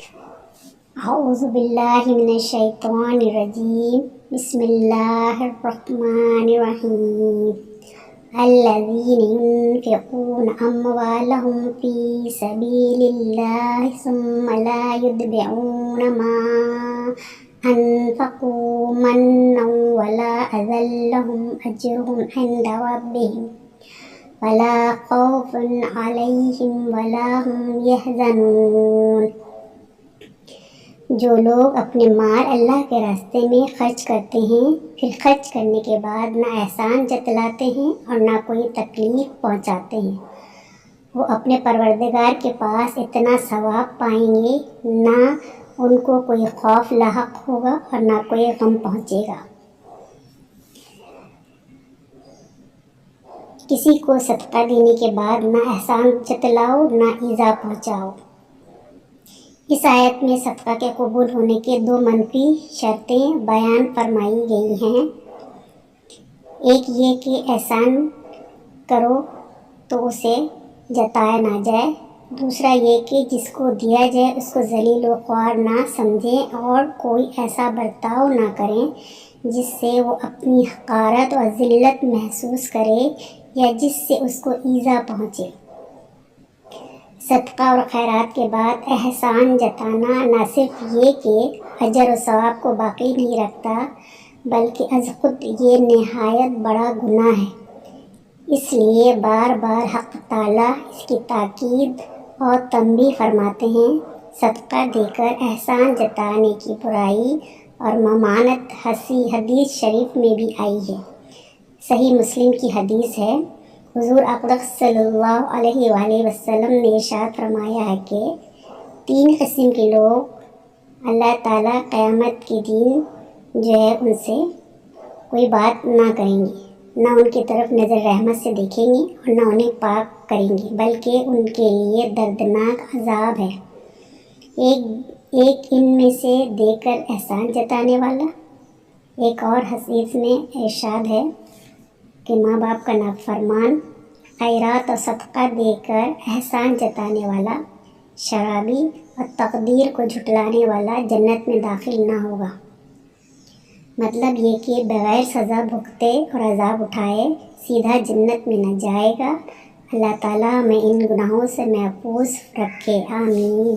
اعوذ باللہ من الشیطان الرجیم بسم اللہ الرحمن الرحیم الذین ينفقون اموالهم فی سبیل اللہ ثم لا یتبعون ما انفقوا منا ولا اذى لهم اجرهم عند ربهم ولا خوف علیہم ولا هم يحزنون۔ جو لوگ اپنے مال اللہ کے راستے میں خرچ کرتے ہیں، پھر خرچ کرنے کے بعد نہ احسان جتلاتے ہیں اور نہ کوئی تکلیف پہنچاتے ہیں، وہ اپنے پروردگار کے پاس اتنا ثواب پائیں گے، نہ ان کو کوئی خوف لاحق ہوگا اور نہ کوئی غم پہنچے گا۔ کسی کو صدقہ دینے کے بعد نہ احسان جتلاؤ نہ ایذا پہنچاؤ۔ اس آیت میں صدقہ کے قبول ہونے کے دو منفی شرطیں بیان فرمائی گئی ہیں۔ ایک یہ کہ احسان کرو تو اسے جتایا نہ جائے، دوسرا یہ کہ جس کو دیا جائے اس کو ذلیل و خوار نہ سمجھیں اور کوئی ایسا برتاؤ نہ کریں جس سے وہ اپنی حقارت اور ذلت محسوس کرے یا جس سے اس کو ایذا پہنچے۔ صدقہ اور خیرات کے بعد احسان جتانا نہ صرف یہ کہ اجر و ثواب کو باقی نہیں رکھتا، بلکہ از خود یہ نہایت بڑا گناہ ہے۔ اس لیے بار بار حق تعالیٰ اس کی تاکید اور تنبیہ فرماتے ہیں۔ صدقہ دے کر احسان جتانے کی برائی اور ممانعت حدیث شریف میں بھی آئی ہے۔ صحیح مسلم کی حدیث ہے، حضور اقدس صلی اللہ علیہ وآلہ وسلم نے ارشاد فرمایا ہے کہ 3 قسم کے لوگ اللہ تعالیٰ قیامت کے دن جو ہے ان سے کوئی بات نہ کریں گے، نہ ان کی طرف نظر رحمت سے دیکھیں گے اور نہ انہیں پاک کریں گے، بلکہ ان کے لیے دردناک عذاب ہے۔ ایک ان میں سے دے کر احسان جتانے والا، ایک اور حدیث میں ارشاد ہے کہ ماں باپ کا نافرمان، خیرات اور صدقہ دے کر احسان جتانے والا، شرابی اور تقدیر کو جھٹلانے والا جنت میں داخل نہ ہوگا۔ مطلب یہ کہ بغیر سزا بھگتے اور عذاب اٹھائے سیدھا جنت میں نہ جائے گا۔ اللہ تعالیٰ ہمیں ان گناہوں سے محفوظ رکھے، آمین۔